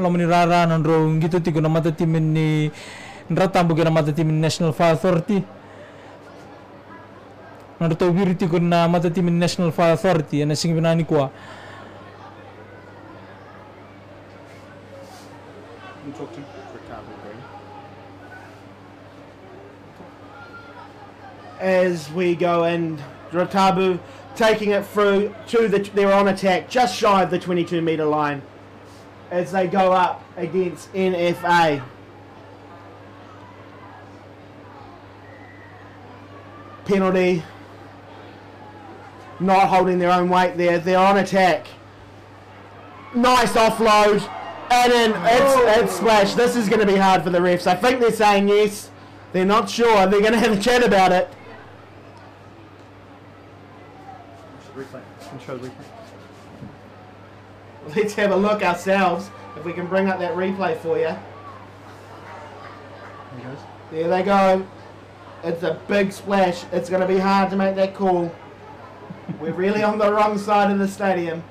Lomani rara nandro gitu tigo na mata tim ni nratambo na mata tim National Fire Authority. Nandro to biri tigo na mata tim National Fire Authority na singi binani kwa. As we go in, Ratabu taking it through to they're on attack just shy of the 22-metre line as they go up against NFA. Penalty, not holding their own weight there. They're on attack. Nice offload, and then it's splash. This is going to be hard for the refs. I think they're saying yes. They're not sure. They're going to have a chat about it. Let's have a look ourselves if we can bring up that replay for you. There they go. It's a big splash. It's going to be hard to make that call. We're really on the wrong side of the stadium.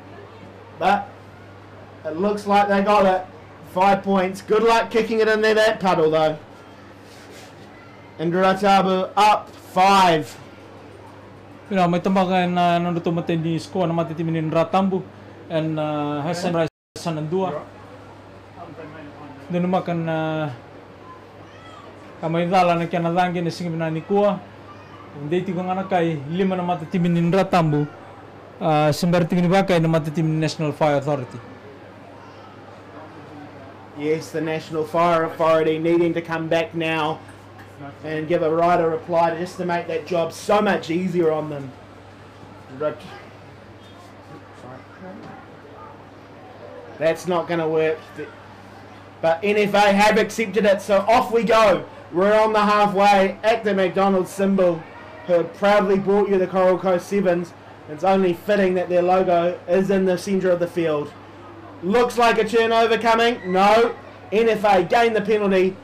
But it looks like they got it. 5 points. Good luck kicking it into that puddle though. And Ratabu up 5. May tambakan na nandito matay ni score na matitimin ni Ratambu and Hassan Raisan ng dua. Doon makan kamay dala na kyanadangin na singin na ni Kua. Hindi ko nga nakay 5 na matitimin ni Ratambu. Semberting ni Bakay na matitimin ni National Fire Authority. Yes, the National Fire Authority needing to come back now and give a rider reply just to make that job so much easier on them. That's not going to work. But NFA have accepted it, so off we go. We're on the halfway at the McDonald's symbol, who have proudly brought you the Coral Coast Sevens. It's only fitting that their logo is in the centre of the field. Looks like a turnover coming. No. NFA gained the penalty,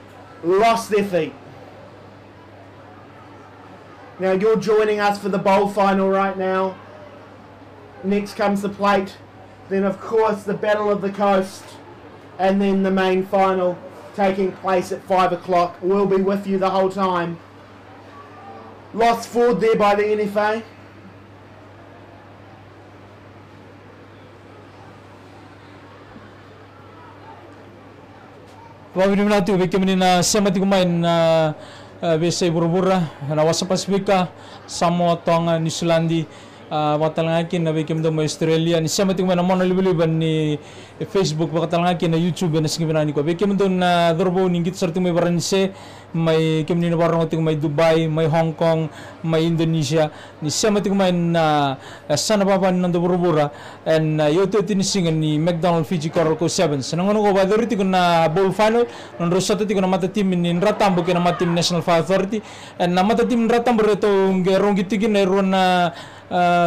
lost their feet. Now you're joining us for the bowl final right now. Next comes the plate. Then of course the Battle of the Coast. And then the main final taking place at 5 o'clock. We'll be with you the whole time. Lost forward there by the NFA. Wawin natin kami na sama ti kumain na Besay Burubura na wasa Pasifika Samoa tong New Zealand makatalangkin na bikim do mo Australia ni sama ti kumain na mono liban ni Facebook makatalangkin na YouTube na singiban ko bikim do na dorbo ninggit sarti may baranse may kimni na barang ting may Dubai may Hong Kong may Indonesia ni sama ti kumain na sana papan ng Burubura and yoto tinisingan ni McDonald's Fiji Coral Coast Sevens nangono ko ba doriti ko na bowl final non rosato ti ko na mata team ni Ratambo ke na mata team National Fire Authority and na mata team Ratambo reto ngerong gitigin na ron na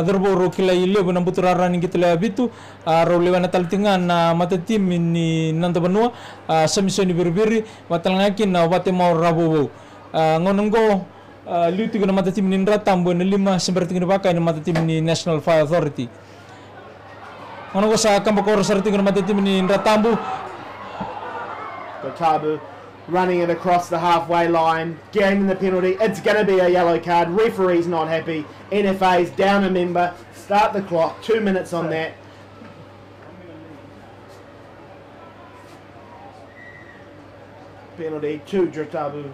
dorbo ro kila ile bo nambuturara ning kitla bitu ro lewana taltingan na mata team ni nanda banua sa misoni birbiri watalngakin na wate mau rabo ngonong go luti ko na mata team ni Ratambo na 5 seperti ni pakai na mata team ni National Fire Authority ngonong ko sa kampo ko sarti ko na mata team ni Ratambo Ratabu running it across the halfway line, gaining the penalty. It's going to be a yellow card. Referee's not happy. NFA's down a member. Start the clock. 2 minutes on that. Penalty to Ratabu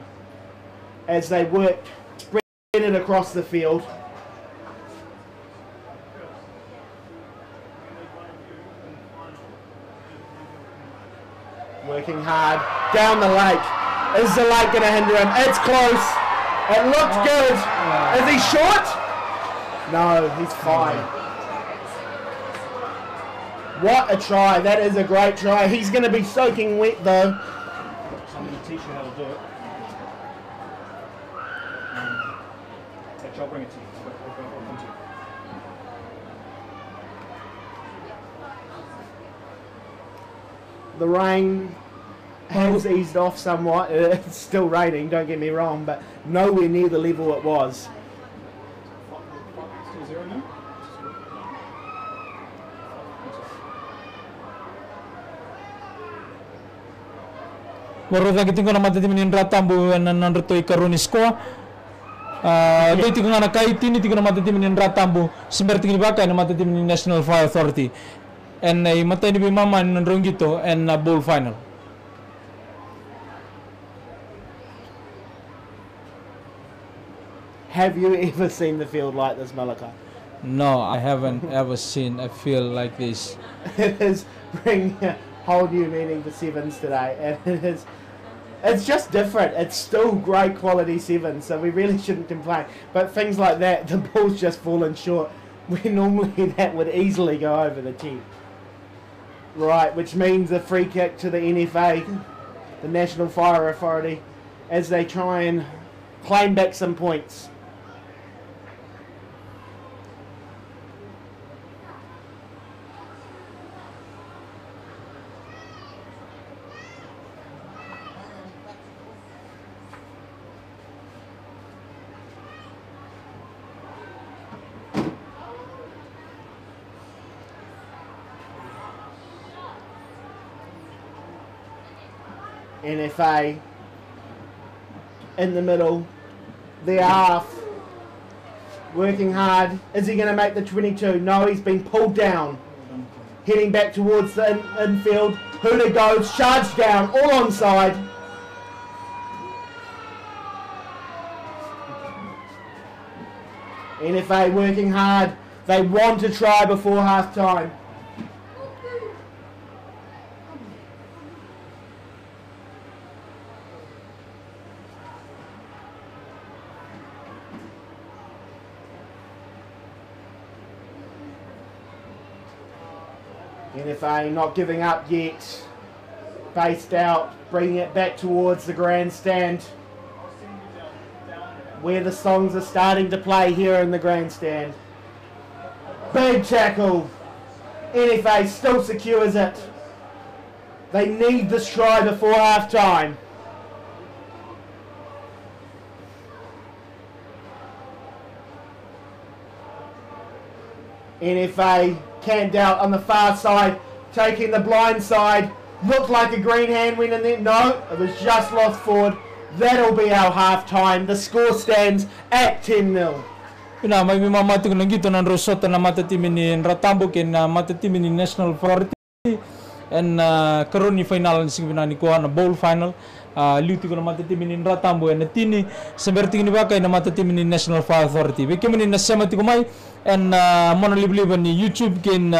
as they work, spread it across the field. Working hard down the lake. Is the lake going to hinder him? It's close. It looked good. Is he short? No, he's fine. What a try. That is a great try. He's going to be soaking wet though. I'm going to teach you how to do it. Actually, I'll bring it to you. The rain has eased off somewhat. It's still raining, don't get me wrong, but nowhere near the level it was. Still 0 now? Moro lagi tingko na matatimin in ratambu na nanruto ikaruni squad. Doi tigo ngana kai tini tigo na matatimin in ratambu simber tingin baka na matatimin in National Fire Authority. And I matay ni mama nanrongito and bowl final. Have you ever seen the field like this, Malaka? No, I haven't ever seen a field like this. It is bringing a whole new meaning to sevens today, and it's just different. It's still great quality sevens, so we really shouldn't complain. But things like that, the ball's just fallen short. Where normally that would easily go over the 10. Right, which means a free kick to the NFA, the National Fire Authority, as they try and claim back some points. NFA in the middle, the half, working hard. Is he going to make the 22? No, he's been pulled down. Heading back towards the infield. Hula goes, charged down, all onside. NFA working hard. They want to try before half time. NFA not giving up yet. Based out, bringing it back towards the grandstand, where the songs are starting to play here in the grandstand. Big tackle. NFA still secures it. They need this try before half time. NFA camped out on the far side, taking the blind side. Looked like a green hand went in there. No, it was just lost forward. That'll be our half time. The score stands at 10-0. Ina may mamati ko nang gito ng Rosota na matatimin ni Ratambo ken na matatimin ni National Authority and karon ni final ni sing ni kuha na bowl final. Luti ko na matatimin ni Ratambo and tini semberting ni bakay na matatimin ni National Fire Authority. Bikam ni nasamati ko may and monolibliban ni YouTube ken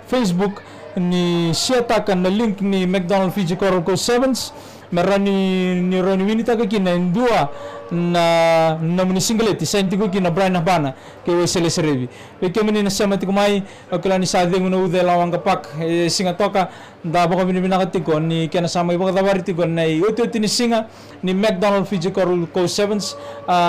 Facebook ni Sigatoka na link ni McDonald's Fiji Coral Coast Sevens. Meron ni Ronnie Winita kina indua na muni singlet isenti ko kina Brian Habana kay Wesley Serevi. Bikam ni nasamati ko may akala ni sadeng no ude lawang kapak Sigatoka da baka binibinakatikon ni kana sama iba katawartikon na uti ni singa ni McDonald's Fiji Coral Coast Sevens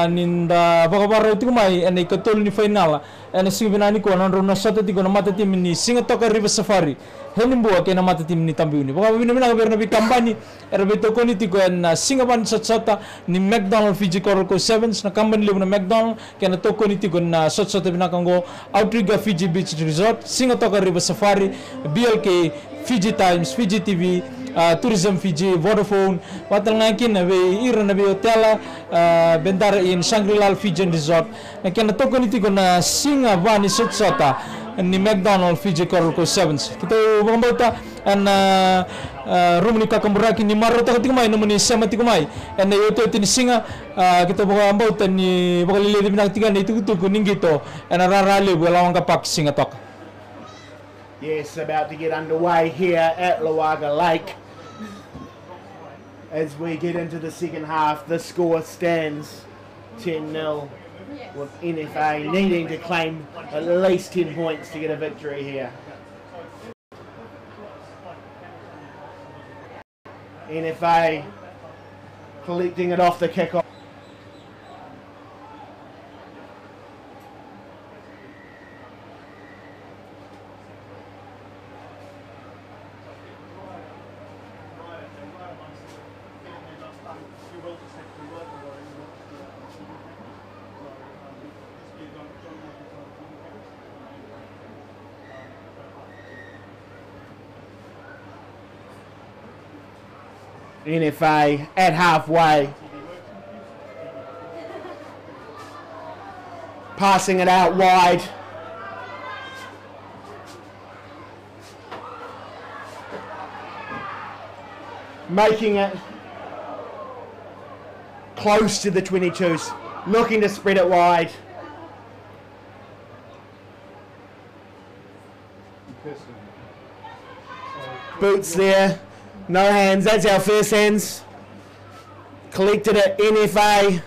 ninda baka baro ti ko may ani katol ni final ani singibinani ko nan rona sota ti ko na matatim ni Sigatoka River Safari henimbuwa kay na matatim ni Tambiuni baka binibina ka berna bi kampani erbito ko ni ti ko na singapan sota ni McDonald's Fiji Coral Coast Sevens na kampani libo na McDonald's kay na toko ni ti ko na sota binakango Outrigger Fiji Beach Resort Sigatoka River Safari BLK Fiji Times, Fiji TV, Tourism Fiji, Vodafone, watal ngakin na be ira na be hotel bendara in Shangri-La Fijian Resort. Na kaya natoko niti ko na singa vani sota ni McDonald's Fiji Coral Coast Sevens. Kita bang bauta an rumuni kakamburaki ni maro ta katimay naman ni semati kumay. And ito ni singa kita bang bauta ni bakalili binaktigan ni itu ko ningito and rarali walawang kapak Sigatoka. Yes, about to get underway here at Lawaqa Lake. As we get into the second half, the score stands 10-0 with NFA needing to claim at least 10 points to get a victory here. NFA collecting it off the kickoff. NFA at halfway. Passing it out wide. Making it close to the 22s. Looking to spread it wide. Boots there. No hands. That's our first hands. Collected it. NFA.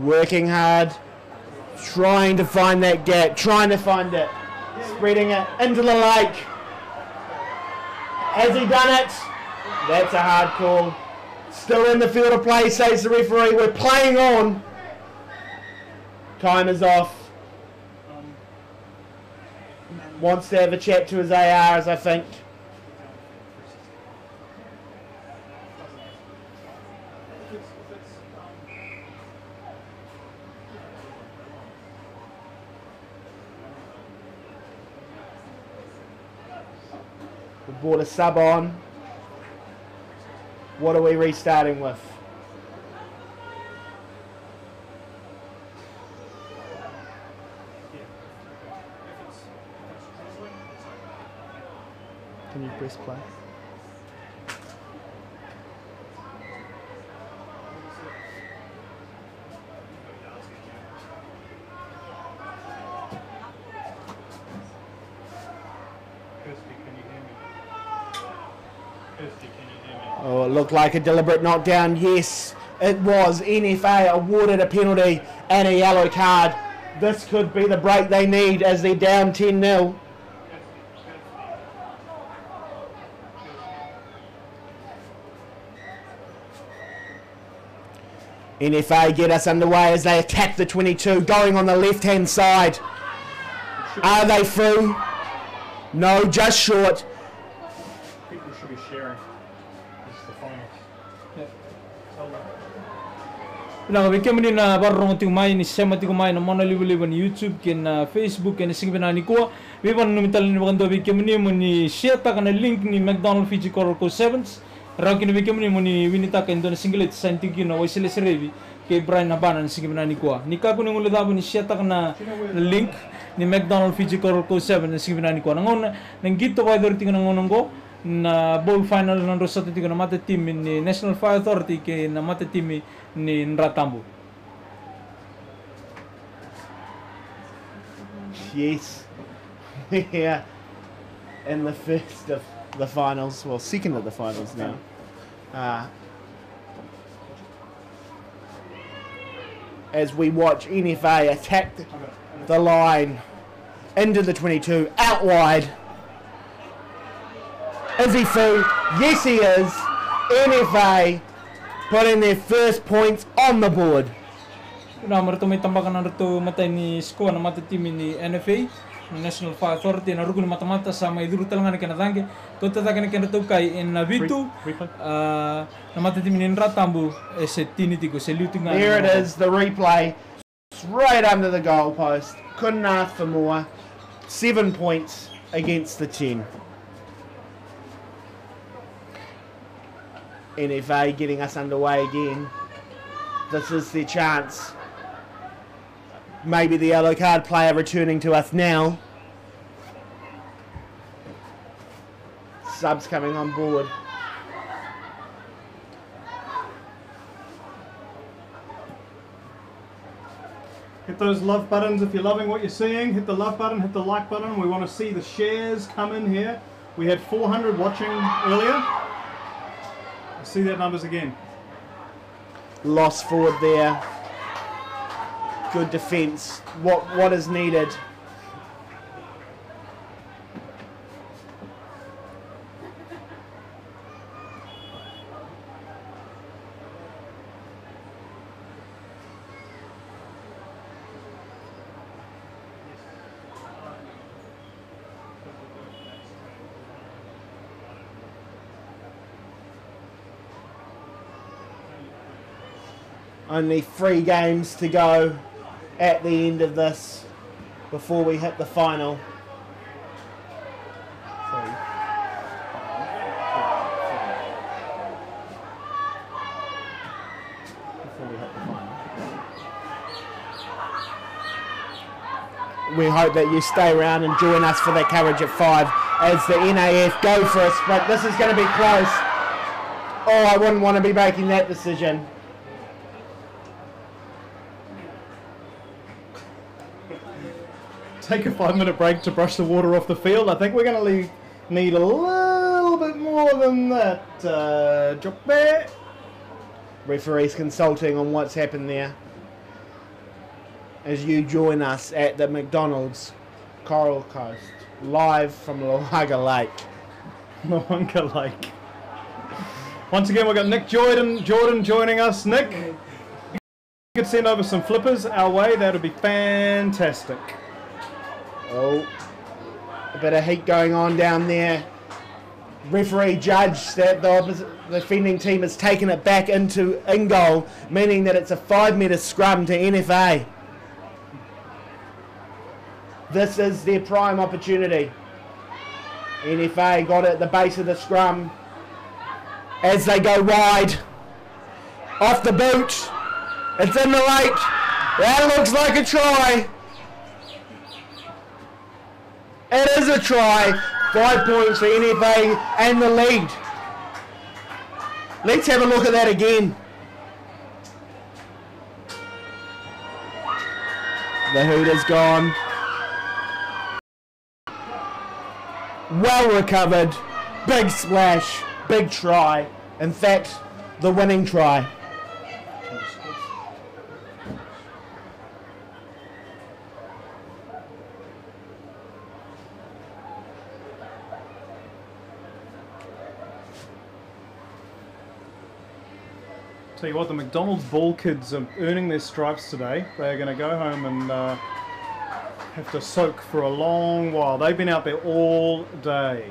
Working hard. Trying to find that gap. Trying to find it. Spreading it into the lake. Has he done it? That's a hard call. Still in the field of play, says the referee. We're playing on. Time is off. Wants to have a chat to his ARs, I think. We brought a sub on. What are we restarting with? Can you press play? Oh, it looked like a deliberate knockdown. Yes, it was. NFA awarded a penalty and a yellow card. This could be the break they need as they're down 10-0. NFA get us underway as they attack the 22, going on the left-hand side. Are they through? No, just short. People should be sharing. This is the finals. Nang bikemni na barong ting mai ni sema ting mai na mona libu ni YouTube ken Facebook ken sing bina ni ko we wan numital ni bando bikemni muni share ta kana link ni McDonald's Fiji Coral Co 7s rakin bikemni muni winita ken don singlet santi kino waisele serevi ke Brian Nabana ni sing bina ni ko ni ka kuno ngula dabo ni share ta kana link ni McDonald's Fiji Coral Co 7 ni sing bina ni ko nangon nang gito ba dor ting nangon ngo na bowl final ng Rosati ko na mata team ni National Fire Authority ke na mata team ni Nratambu. Yes. Yeah. And the first of the finals, well, second of the finals now. As we watch NFA attack the line into the 22, out wide. Is he through? Yes, he is. NFA putting their first points on the board. Na marto may tambakan na rito matay ni Sko na mata team ni NFA, National Fire Authority na rugun mata-mata sa may duro talangan ni kanadangge. Kota ta kan rito kay in Navitu na mata team ni Nratambu se tinitigo se luting. There it is, the replay. It's right under the goalpost. Couldn't ask for more. 7 points against the 10. NFA getting us underway again. This is their chance. Maybe the yellow card player returning to us now. Subs coming on board. Hit those love buttons if you're loving what you're seeing. Hit the love button, hit the like button. We want to see the shares come in here. We had 400 watching earlier. See that numbers again. Lost forward there. Good defence. What is needed? Only 3 games to go at the end of this before we hit the final. we hope that you stay around and join us for that coverage at 5 as the NAF go for a sprint. This is going to be close. Oh, I wouldn't want to be making that decision. Take a 5-minute break to brush the water off the field. I think we're going to need a little bit more than that. Drop there. Referees consulting on what's happened there as you join us at the McDonald's Coral Coast, live from Lawaqa Lake. Lawaqa Lake. Once again, we've got Nick Jordan joining us. Nick, you could send over some flippers our way. That would be fantastic. Oh, a bit of heat going on down there. Referee judged that the defending team has taken it back into in goal, meaning that it's a 5-metre scrum to NFA. This is their prime opportunity. NFA got it at the base of the scrum as they go wide. Off the boot. It's in the lake. That looks like a try. It is a try. 5 points for NFA and the lead. Let's have a look at that again. The hoot is gone. Well recovered. Big splash. Big try. In fact, the winning try. Tell you what, the McDonald's ball kids are earning their stripes today. They're going to go home and have to soak for a long while. They've been out there all day.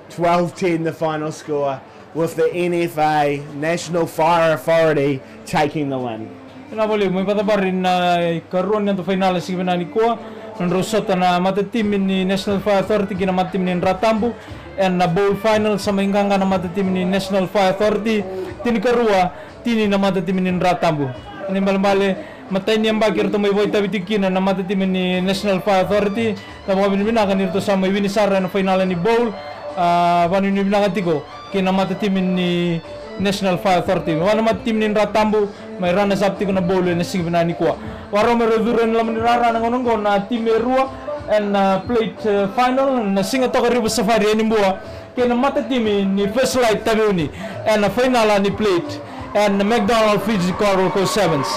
12-10 the final score, with the NFA, National Fire Authority, taking the win. Napoli, may patabarin na karoon ng finale si Binani ko. Ang rosota na matatim ni National Fire Authority kinamatim ni Ratambu, and na bowl final sa mainganga na matatim ni National Fire Authority tinikarua tini na matatim ni Ratambu. Ini malmale matay niyang bagir to may boy tabitikin na matatim ni National Fire Authority na mga binibinakan nito sa may winisara na finale ni bowl. Paninibinakan tigo kinamatatim ni National Fire Authority. Wala matatim ni Ratambu may rana sabti ko na bowl na sige Binani ko. Waro mereduran laman nirara ng ononggo na team Erua and played final na Sigatoka River Safari animbua kaya matatim ni First Light Tabiuni and na final ni played and McDonald's Fiji Coral Coast Sevens.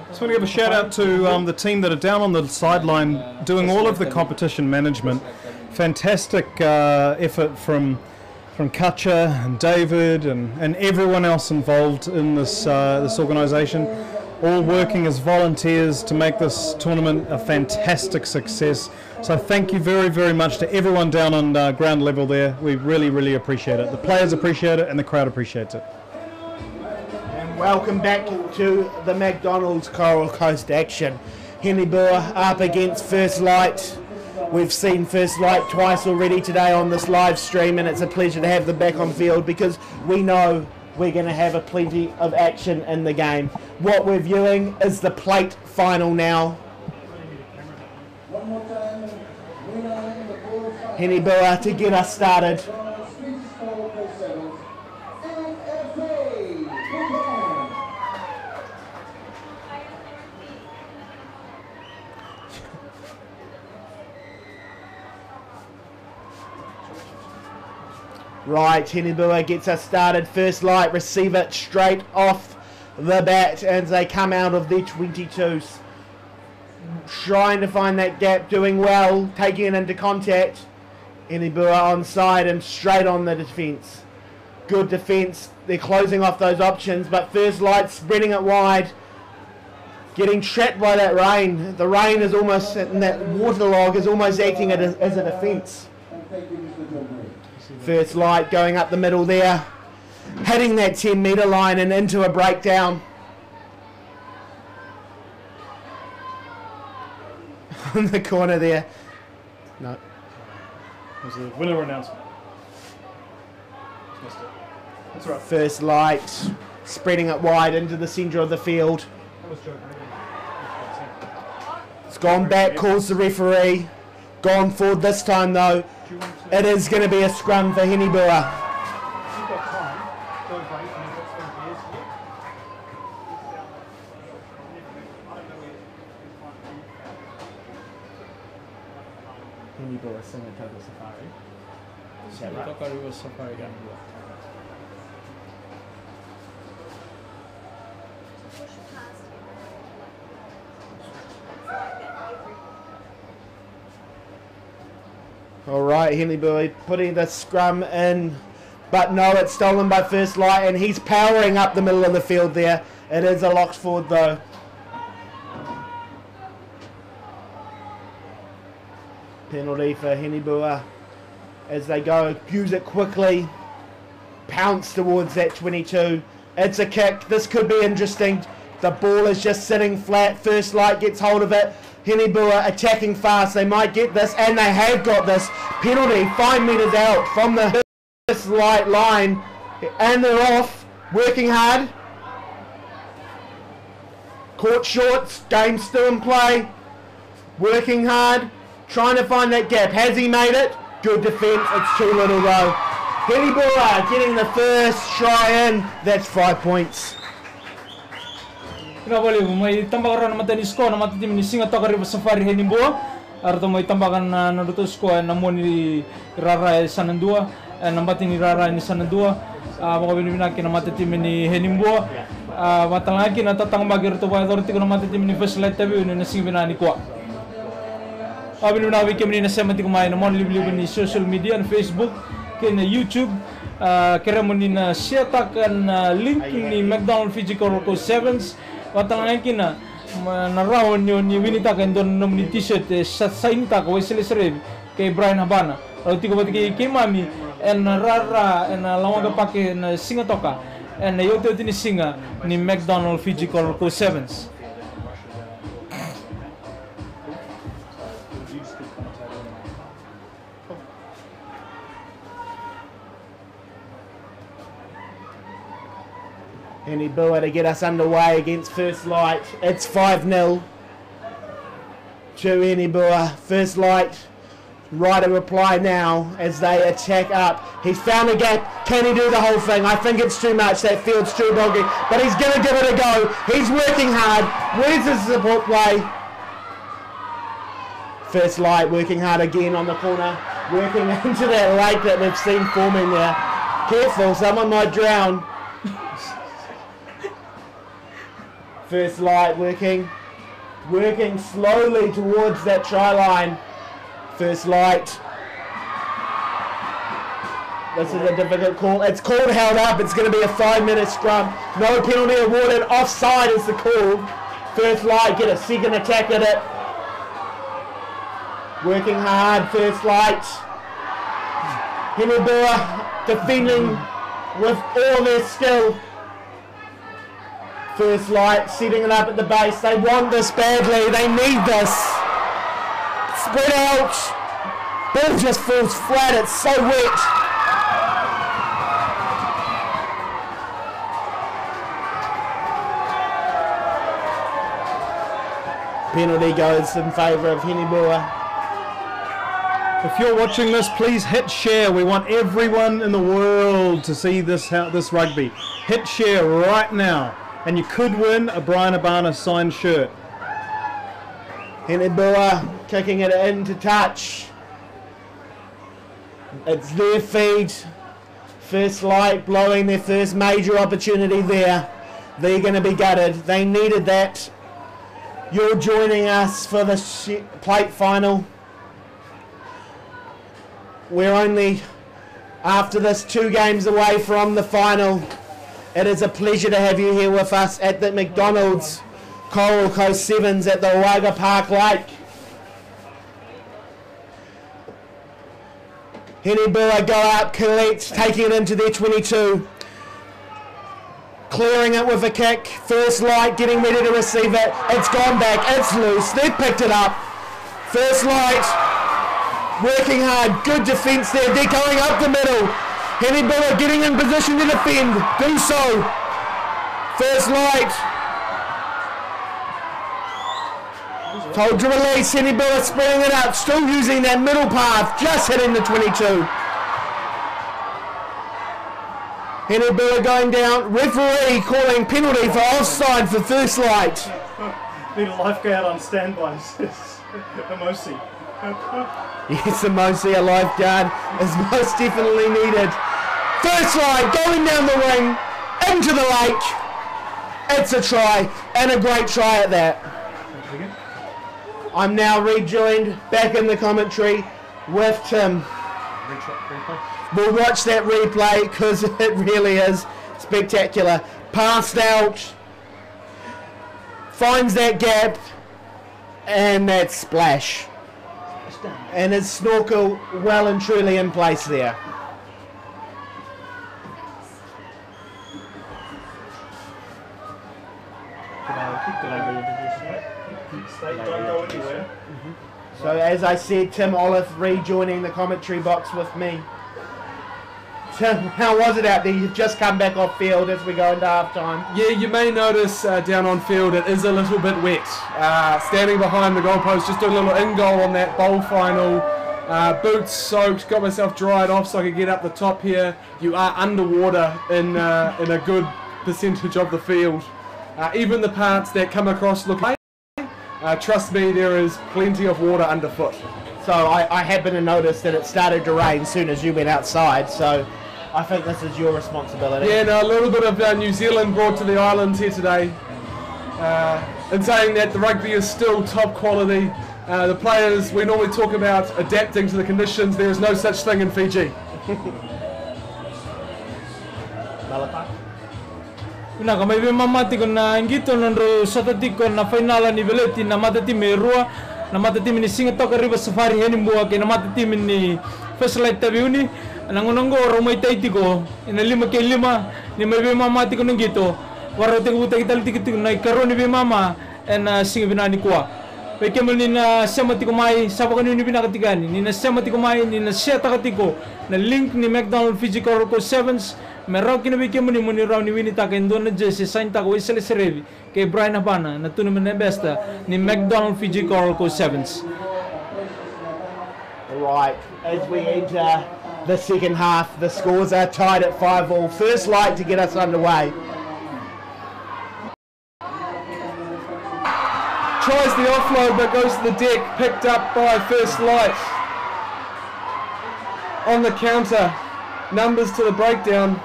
Just want to give a shout out to the team that are down on the sideline doing all of the competition management. Fantastic effort from Katja and David and everyone else involved in this organisation, all working as volunteers to make this tournament a fantastic success. So thank you very, very much to everyone down on ground level there. We really, really appreciate it. The players appreciate it and the crowd appreciates it. And welcome back to the McDonald's Coral Coast action. Henry Boer up against First Light. We've seen First Light twice already today on this live stream, and it's a pleasure to have them back on field because we know we're going to have plenty of action in the game. What we're viewing is the plate final now. Henry Boer to get us started. Right, Henibua gets us started. First Light receive it straight off the bat as they come out of their 22s. Trying to find that gap, doing well, taking it into contact. Henibua onside and straight on the defence. Good defence. They're closing off those options, but First Light spreading it wide. Getting trapped by that rain. The rain is almost, and that waterlog is almost acting as a defence. First Light going up the middle there, hitting that 10-metre line and into a breakdown. On the corner there. No. There's a winner announcement. That's right. First Light spreading it wide into the centre of the field. That was joking. It's gone back, calls the referee. Gone forward this time though. It is going to be a scrum for Henibua. You've got time. Don't wait. You've got some beers here. Henibua, Sigatoka Safari. Is that right? Sigatoka Safari. Alright, Henibua putting the scrum in, but no, it's stolen by First Light, and he's powering up the middle of the field there. It is a locked forward though. Penalty for Henibua as they go, use it quickly, pounce towards that 22. It's a kick, this could be interesting. The ball is just sitting flat, First Light gets hold of it. Henibua attacking fast, they might get this, and they have got this. Penalty 5 metres out from the First Light line, and they're off, working hard. Caught short, game still in play, working hard, trying to find that gap. Has he made it? Good defence, it's too little though. Henibua getting the first try in, that's 5 points. Ina balik may tambakan na mata ni sko na mata tim ni Sigatoka ri Safari Henibua arto may tambakan na duto sko na mo ni Rara sanandua na mata ni Rara ni sanandua baka binibinaki na mata tim ni Henibua matalaki na tatang magir to ba dorti ko na mata tim ni First Light tabi ni singbinani ko binibinawi kami ni nasemati kumain na mon liblib ni social media na Facebook ken YouTube kira mo ni na share-takan link ni McDonald's Fiji Coral 7s Watangan kina narawon nyo ni Winita kan don nom ni t-shirt sa sainta ko sile kay Brian Habana. Lalu tiga bati kay Mami en Rara en Lawaqa pake na Sigatoka en yote ni singa ni McDonald's Fiji Coral 7s. Henibua to get us underway against First Light. It's 5-0 to Henibua. First Light, right a reply now as they attack up. He's found a gap. Can he do the whole thing? I think it's too much. That field's too doggy. But he's going to give it a go. He's working hard. Where's his support play? First Light working hard again on the corner. Working into that lake that we've seen forming there. Careful, someone might drown. First Light working slowly towards that try line. First Light. This is a difficult call. It's called held up. It's going to be a 5-minute scrum. No penalty awarded. Offside is the call. First Light get a second attack at it. Working hard. First Light. Henibua defending with all their skill. First Light setting it up at the base. They want this badly. They need this. Spread out. Ball just falls flat. It's so wet. Penalty goes in favour of Henibua. If you're watching this, please hit share. We want everyone in the world to see this rugby. Hit share right now. And you could win a Brian Habana signed shirt. Henibua kicking it into touch. It's their feed. First Light blowing their first major opportunity there. They're going to be gutted. They needed that. You're joining us for the plate final. We're only, after this, 2 games away from the final. It is a pleasure to have you here with us at the McDonald's Coral Coast 7s at the Lawaqa Park Lake. Henibua go up, collects, taking it into their 22. Clearing it with a kick. First Light getting ready to receive it. It's gone back, it's loose, they've picked it up. First Light working hard, good defence there, they're going up the middle. Henny Biller getting in position to defend. Do so. First light. Told to release. Henny Biller spreading it out. Still using that middle path. Just hitting the 22. Henny Biller going down. Referee calling penalty for offside for first light. Need a lifeguard on standby, says Emosi. Yes, Emosi, a lifeguard, is most definitely needed. First light going down the ring, into the lake. It's a try, and a great try at that. I'm now rejoined back in the commentary with Tim. We'll watch that replay because it really is spectacular. Passed out, finds that gap, and that splash. And his snorkel well and truly in place there. So as I said, Tim Olive rejoining the commentary box with me. Tim, how was it out there? You've just come back off field as we go into half time. Yeah, you may notice down on field it is a little bit wet. Standing behind the goalpost, just doing a little in-goal on that bowl final. Boots soaked, got myself dried off so I could get up the top here. You are underwater in a good percentage of the field. Even the parts that come across look like, trust me, there is plenty of water underfoot. So I happened to notice that it started to rain as soon as you went outside, so I think this is your responsibility. Yeah, no, a little bit of New Zealand brought to the islands here today. In saying that, the rugby is still top quality. The players, we normally talk about adapting to the conditions. There is no such thing in Fiji. Una kama ibe mamati ko na ingito nandro satati ko na finala ni veleti na matati merua na matati ni Sigatoka riba safari heni mbua ke na matati ni first light tabiuni nangonongo romai taiti ko ina 5 ni ibe mamati ko ngito waro te ko kita tikiti na karoni be mama en singa binani kwa pekemel ni na semati ko mai sabo kan ni binakatigani ni na semati ko mai ni na seta katiko na link ni McDonald's Fiji ko 7s merau kina bikin muni rau ni winita ke indona jesi sainta ko isele serevi ke Brian Habana na tunu mena besta ni McDonald's Fiji Coral Co 7s. Right, as we enter the second half, the scores are tied at 5-5. First light to get us underway. Tries the offload but goes to the deck, picked up by first light. On the counter, numbers to the breakdown.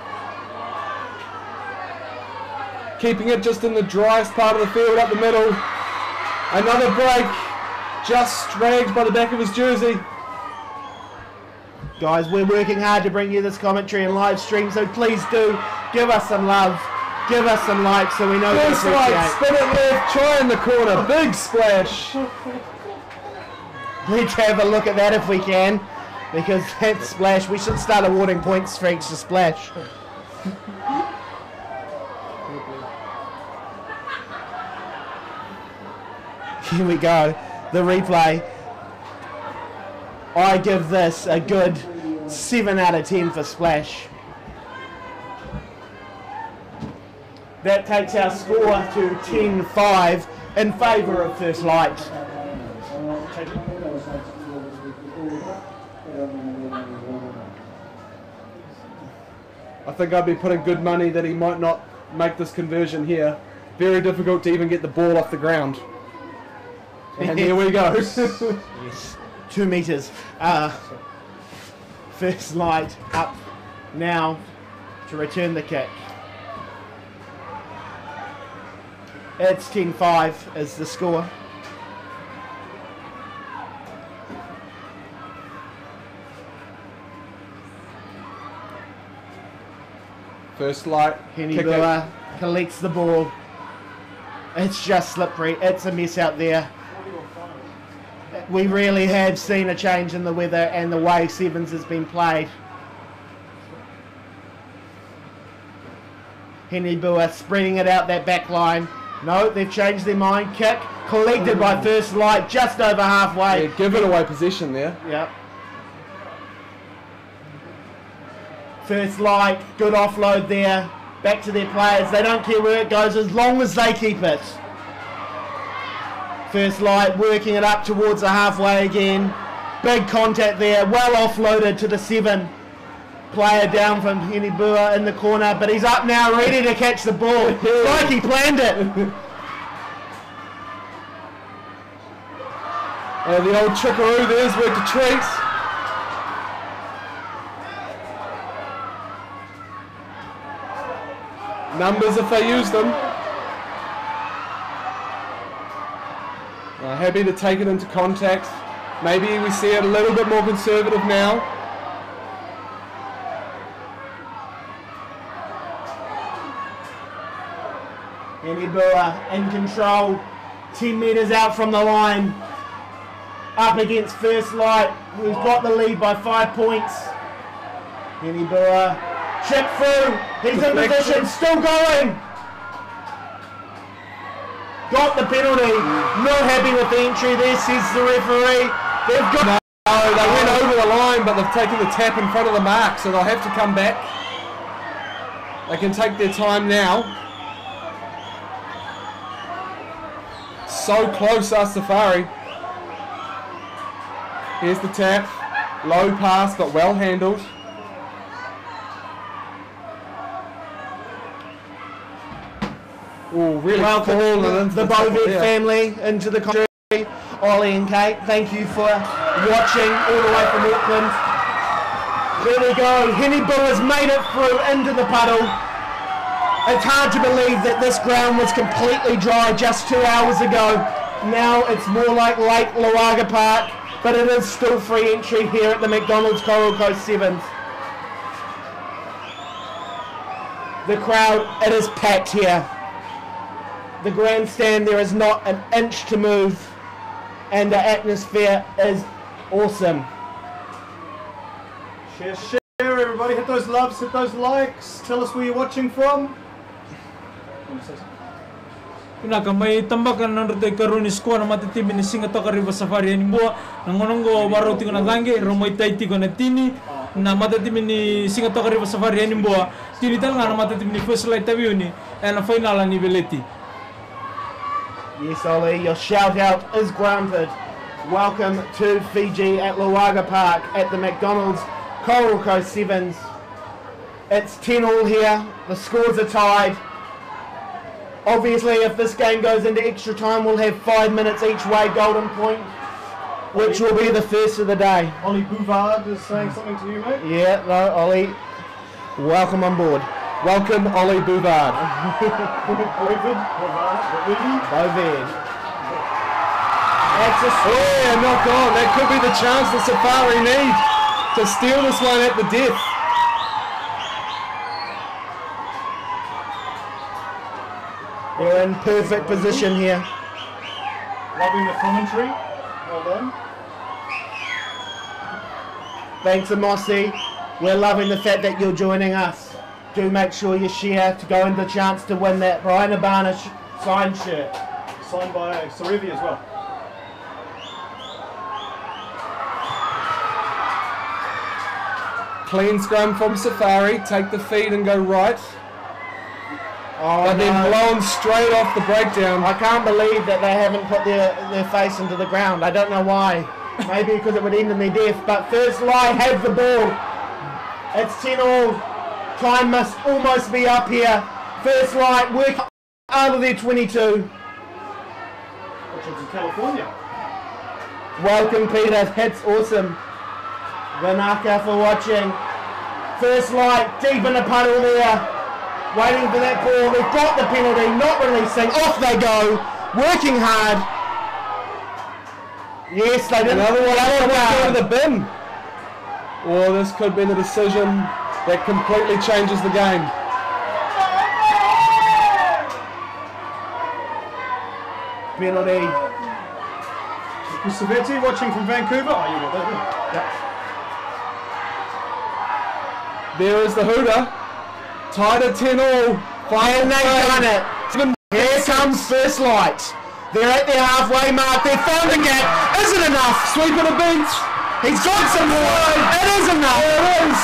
Keeping it just in the driest part of the field up the middle. Another break, just dragged by the back of his jersey. Guys, we're working hard to bring you this commentary and live stream, so please do give us some love, give us some likes so we know to First light, appreciate. spin it left, try in the corner, big splash. Let's have a look at that if we can, because that splash, we should start awarding points for each splash. Here we go, the replay. I give this a good 7 out of 10 for splash. That takes our score to 10-5 in favour of first light. I think I'd be putting good money that he might not make this conversion here. Very difficult to even get the ball off the ground. And here we go. Yes, 2 metres. First light up now to return the kick. It's 10-5 is the score. First light. Henny kick Biller collects the ball. It's just slippery. It's a mess out there. We really have seen a change in the weather and the way Sevens has been played. Henny Biller spreading it out that back line. No, they've changed their mind. Kick collected by first light just over halfway. Yeah, given away possession there. Yep. First Light, good offload there. Back to their players. They don't care where it goes as long as they keep it. First Light working it up towards the halfway again. Big contact there. Well offloaded to the 7. Player down from Henibua in the corner. But he's up now, ready to catch the ball. Like he planned it. And the old trickaroo there's worked a treat. Numbers if they use them. Happy to take it into contact. Maybe we see it a little bit more conservative now. Henibua in control. 10 metres out from the line. Up against First Light, who's got the lead by 5 points. Henibua chip through. He's in position, still going. Got the penalty. Not happy with the entry there, says the referee. They've got. No, they went over the line, but they've taken the tap in front of the mark, so they'll have to come back. They can take their time now. So close, our Safari. Here's the tap. Low pass, but well handled. Oh, really Welcome falling into the top Boved there. family into the country. Ollie and Kate, thank you for watching all the way from Auckland. There we go. Henibua has made it through into the puddle. It's hard to believe that this ground was completely dry just 2 hours ago. Now it's more like Lake Lawaqa Park, but it is still free entry here at the McDonald's Coral Coast Sevens. The crowd, it is packed here. The grandstand, there is not an inch to move, and the atmosphere is awesome. Share, everybody. Hit those loves, hit those likes. Tell us where you're watching from. Pinaka may tambakan ng rute karuni squad na matitimi ni Sigatoka River Safari Henibua nangonongo baro tingo na gange romoy taiti ko na tini na matitimi ni Sigatoka River Safari Henibua tini tal nga na matitimi ni First Light Taviuni and final ni Beleti. Yes, Ollie, your shout out is granted. Welcome to Fiji at Lawaqa Park at the McDonald's Coral Coast Sevens. It's 10-all here. The scores are tied. Obviously, if this game goes into extra time, we'll have 5 minutes each way golden point, which will be the first of the day. Ollie Bouvard is saying something to you, mate. Yeah, no, Ollie, welcome on board. Welcome, Ollie Bouvard. Boved. That's a Yeah, knock on. That could be the chance the Safari need to steal this one at the death. They're in perfect position here. Loving the commentary. Well done. Thanks, Amosi. We're loving the fact that you're joining us. Do make sure you share to go into the chance to win that Brian Abana signed shirt. Signed by Sarevi as well. Clean scrum from Safari. Take the feed and go right. Oh, But then no. blown straight off the breakdown. I can't believe that they haven't put their face into the ground. I don't know why. Maybe because it would end in their death. But First Light have the ball. It's 10-all. Time must almost be up here. First Light work out of their 22. Which is in California. Welcome, Peter. That's awesome. Vanaka for watching. First Light deep in the puddle there. Waiting for that ball. They've got the penalty. Not releasing. Off they go. Working hard. Yes, they didn't. Another one Another over the bin. Or this could be the decision that completely changes the game. penalty. Savetti watching from Vancouver. Oh, you got that. Yep. There is the hooter. Tied at 10-all. And they've done it. Here comes First Light. They're at their halfway mark. They've found a gap. Is it enough? Sweep on the bench. He's got some more. It is enough. There it is.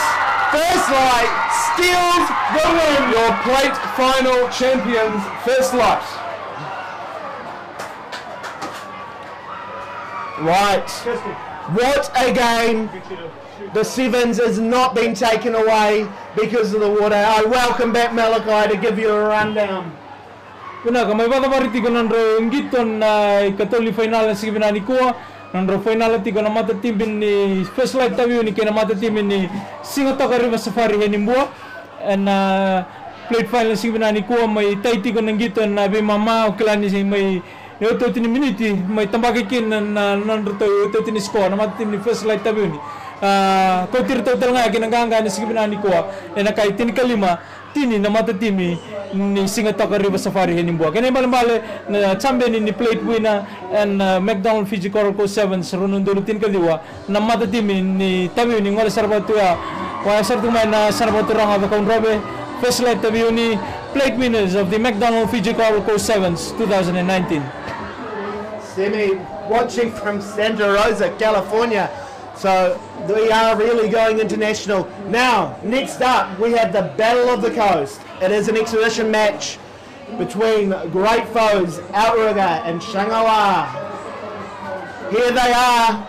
First Light steals the win. Your plate final champions, First Light. Right. What a game. The Sevens has not been taken away because of the water. I welcome back Malachi to give you a rundown. Kuna kama ibada bariti ko nandro ngiton na katoli final na sige binani ko nandro final ti ko na mata team ni First Light tabi ni kena mata team ni Sigatoka River Safari henimbua and played final sige binani ko may taiti ko ngiton na be mama klani si may Yoto tini miniti may tambakikin na nandro to yoto tini score na mata team ni First Light tabi ni ko tir total nga kinanganga ni sige binani ko na kay tini kalima tini na mata team ni Sigatoka River Safari henimbua kene malmale na champion ni plate winner and McDonald's Fiji Coral Coast Sevens runun dulutin kaliwa na mata team ni tabi ni ngol sarbatu ya wa sartu man na sarbatu rang aba kaun robe First Light tabi ni plate winners of the McDonald's Fiji Coral Coast Sevens 2019. Semi watching from Santa Rosa, California. So we are really going international. Now, next up, we have the Battle of the Coast. It is an exhibition match between great foes, Outrigger and Shangawa. Here they are,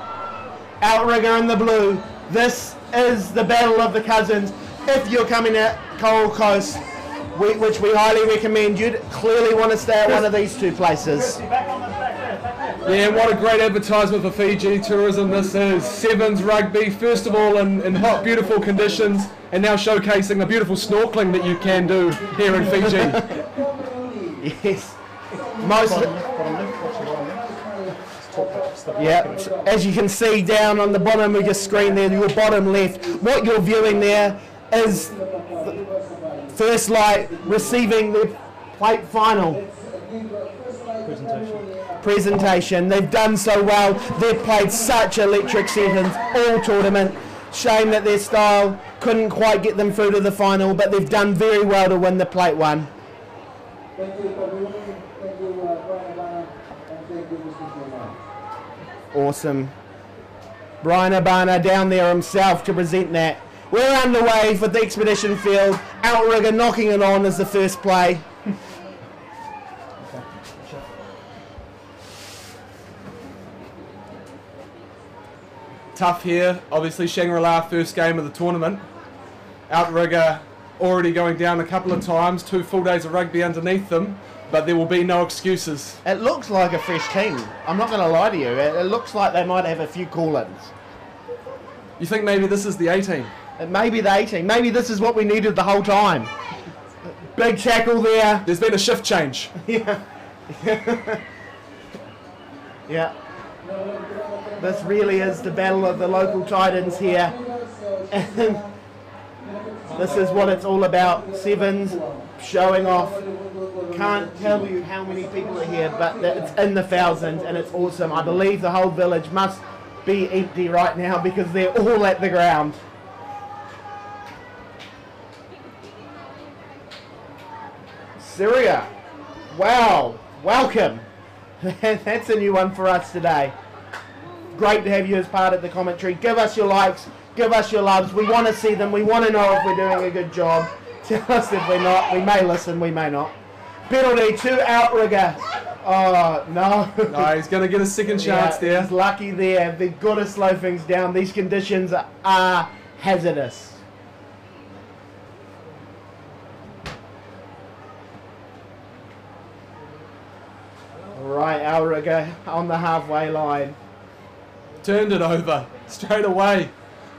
Outrigger in the blue. This is the Battle of the Cousins. If you're coming to Coral Coast, which we highly recommend, you'd clearly want to stay at one of these two places. Yeah, what a great advertisement for Fiji tourism this is. Sevens rugby, first of all in hot, beautiful conditions, and now showcasing the beautiful snorkeling that you can do here in Fiji. Yes. Yeah, as you can see down on the bottom of your screen there, your bottom left, what you're viewing there is First Light receiving the plate final presentation. They've done so well. They've played such electric sevens all tournament. Shame that their style couldn't quite get them through to the final, but they've done very well to win the plate one. Awesome. Brian Abana down there himself to present that. We're underway for the expedition field. Outrigger knocking it on as the first play. Tough here, obviously Shangri-La first game of the tournament. Outrigger already going down a couple of times, 2 full days of rugby underneath them, but there will be no excuses. It looks like a fresh team. I'm not going to lie to you. It looks like they might have a few call-ins. You think maybe this is the A-team? It may be the 18. Maybe this is what we needed the whole time. Big tackle there. There's been a shift change. Yeah. Yeah. This really is the battle of the local titans here. And this is what it's all about. Sevens showing off. Can't tell you how many people are here, but it's in the thousands and it's awesome. I believe the whole village must be empty right now because they're all at the ground. Syria. Wow. Welcome. That's a new one for us today. Great to have you as part of the commentary. Give us your likes. Give us your loves. We want to see them. We want to know if we're doing a good job. Tell us if we're not. We may listen. We may not. Penalty to Outrigger. Oh, no. No, he's going to get a second chance there. He's lucky there. They've got to slow things down. These conditions are hazardous. Right, Outrigger on the halfway line. Turned it over straight away.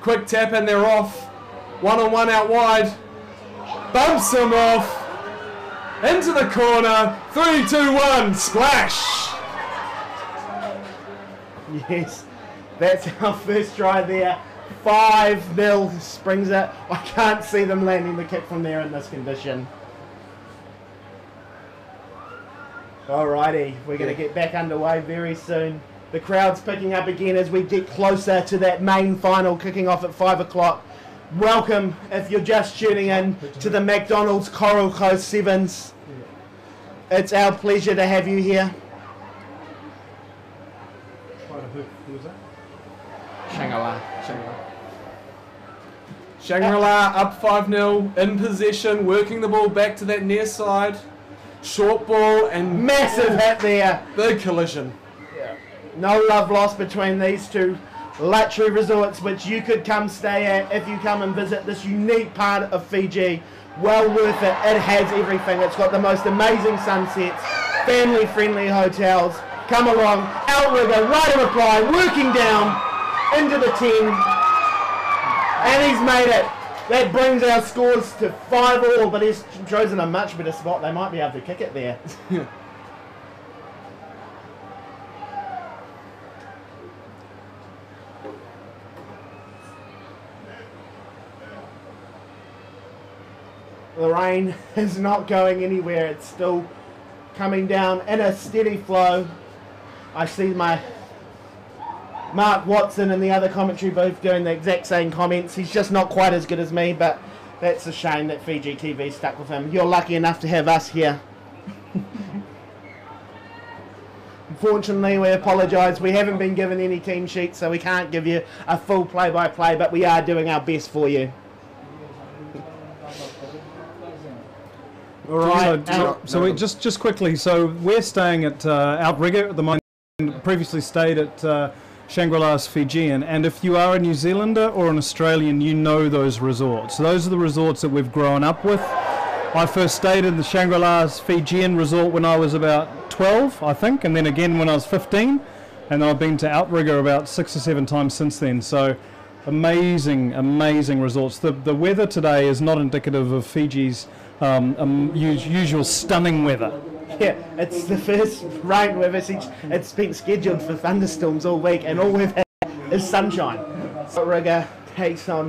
Quick tap and they're off. 1-on-1 out wide. Bumps him off. Into the corner. 3-2-1. Splash. Yes, that's our first try there. 5-0 springs it. I can't see them landing the kick from there in this condition. Alrighty, we're going to get back underway very soon. The crowd's picking up again as we get closer to that main final kicking off at 5 o'clock. Welcome, if you're just tuning in, to the McDonald's Coral Coast Sevens. It's our pleasure to have you here. Who was that? Shangri-La. Shangri-La up 5-0, in possession, working the ball back to that near side. Short ball and Massive hit there. big collision. No love lost between these two luxury resorts, which you could come stay at if you come and visit this unique part of Fiji. Well worth it. It has everything. It's got the most amazing sunsets, family-friendly hotels. Come along. Outrigger, right of reply, working down into the 10. And he's made it. That brings our scores to 5-all, but he's chosen a much better spot. They might be able to kick it there. The rain is not going anywhere. It's still coming down in a steady flow. I see my Mark Watson and the other commentary booth doing the exact same comments. He's just not quite as good as me, but that's a shame that Fiji TV stuck with him. You're lucky enough to have us here. Unfortunately, we apologise. We haven't been given any team sheets, so we can't give you a full play-by-play, but we are doing our best for you. All right. So we just quickly. So we're staying at Outrigger at the moment. Previously stayed at Shangri-La's Fijian, and if you are a New Zealander or an Australian, you know those resorts. Those are the resorts that we've grown up with. I first stayed in the Shangri-La's Fijian resort when I was about 12, I think, and then again when I was 15, and I've been to Outrigger about 6 or 7 times since then. So amazing, amazing resorts. The weather today is not indicative of Fiji's usual stunning weather. Yeah, it's the first rain we've seen. It's been scheduled for thunderstorms all week, and all we've had is sunshine. Outrigger takes on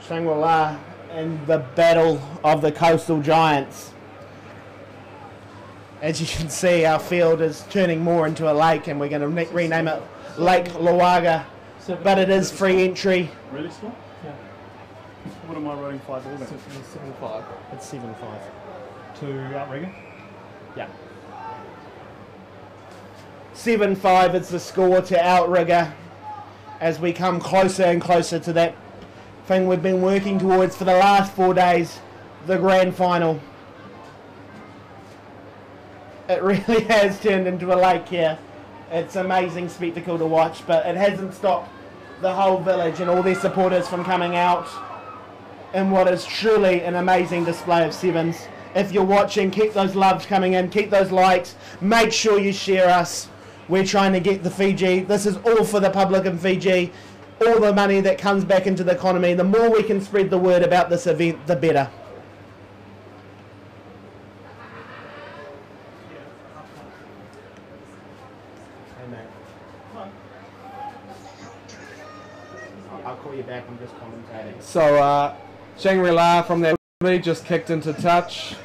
Shangri-La in the battle of the coastal giants. As you can see, our field is turning more into a lake, and we're going to rename it Lake Lawaqa, but it is free entry. Really small? Yeah. What am I writing 5 all then? 7-5. It's 7-5. To Outrigger? Yeah. 7-5 is the score to Outrigger as we come closer and closer to that thing we've been working towards for the last 4 days, the grand final. It really has turned into a lake here. It's an amazing spectacle to watch, but it hasn't stopped the whole village and all their supporters from coming out in what is truly an amazing display of sevens. If you're watching, keep those loves coming in, keep those likes, make sure you share us. We're trying to get the Fiji. This is all for the public in Fiji. All the money that comes back into the economy. The more we can spread the word about this event, the better. Hey mate. I'll call you back, I'm just commentating. So Shangri-La from that just kicked into touch,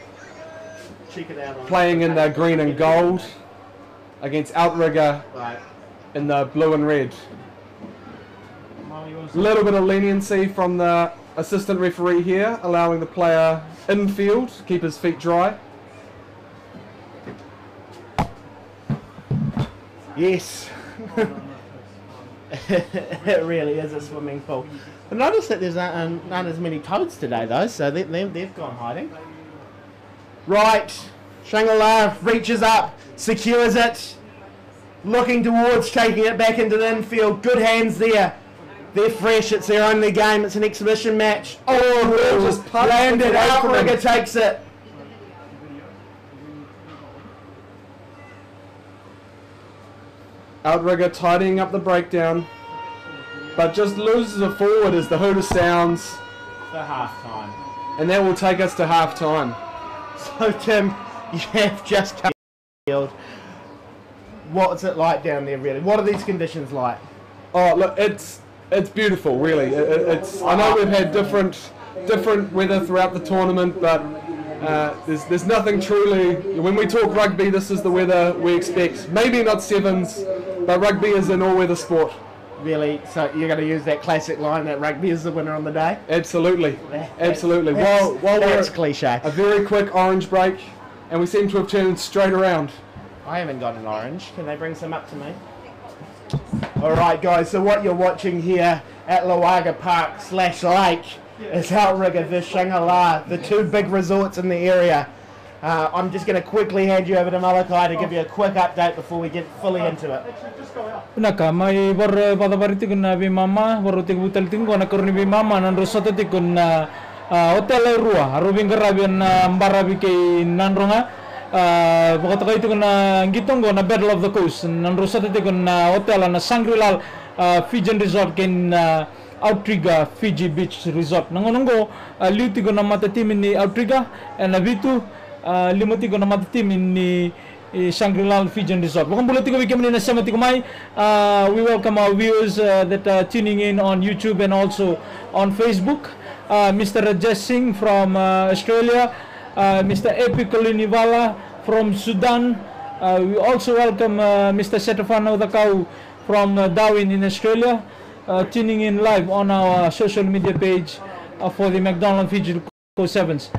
Check it out. playing in the green and gold against Outrigger Right. in the blue and red. A little bit of leniency from the assistant referee here, allowing the player infield to keep his feet dry. Yes. It really is a swimming pool. I noticed that there's not as many toads today though, so they've gone hiding. Right, Shangri-La reaches up, secures it, looking towards taking it back into the infield. Good hands there. They're fresh, it's their only game, it's an exhibition match. Oh, just landed, Outrigger takes it. Outrigger tidying up the breakdown, but just loses a forward as the hooter sounds, For half time. and that will take us to half time. So Tim, you have just come field. What's it like down there really? What are these conditions like? Oh look, it's beautiful, really. It's I know we've had different weather throughout the tournament, but there's nothing truly. When we talk rugby, this is the weather we expect. Maybe not sevens, but rugby is an all-weather sport. Really? So you're going to use that classic line that rugby is the winner on the day? Absolutely, absolutely. While That's we're cliche. a very quick orange break, and we seem to have turned straight around. I haven't got an orange. Can they bring some up to me? Alright guys, so what you're watching here at Lawaqa Park / Lake is outrigger the Shangri-La, the two big resorts in the area. I'm just going to quickly hand you over to Malachi to give you a quick update before we get fully into it. Naka mai bor pada bariti kun na bimama bor utik butel tingko na korni bimama nan rosoto tikun na hotel rua rubing garabian mbarabi ke nanronga pokoknya kau itu kena ngitong na Battle of the Coast nan rosoto tikun na hotel na Shangri-La Fijian Resort ken Outrigger Fiji Beach Resort nangonongo liuti ko na mata team ni Outrigger and abitu limoti ko na mata team ni Shangri-La Fijian Resort. We welcome our viewers that are tuning in on YouTube and also on Facebook. Mr. Rajesh Singh from Australia, Mr. Epi Kolinivala from Sudan. We also welcome Mr. Setafano Dakau from Darwin in Australia, tuning in live on our social media page for the McDonald's Fiji Co-Sevens.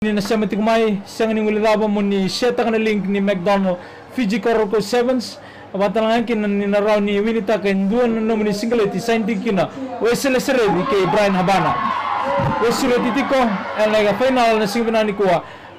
Ni nasema tikumai sang ni ngulidaba mo ni seta kana link ni McDonald's Fiji Corco Sevens watalangan kin ni naraw ni winita ken duan no ni singleti sainting kina wesele seredi ke Brian Habana wesele titiko and like final na singbinani ko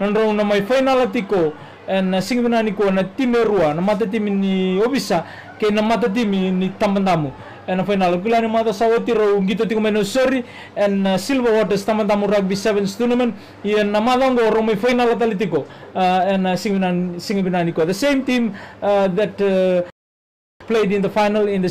nanro na may final tiko and singbinani ko na timerua na mata tim ni obisa ke na mata tim ni tamandamu and final kula ni mata sawati ro gito tiko meno sorry and Silver Waters tamandamu rugby sevens tournament yan namadang go ro may final talitiko and singbinani ko the same team that played in the final in the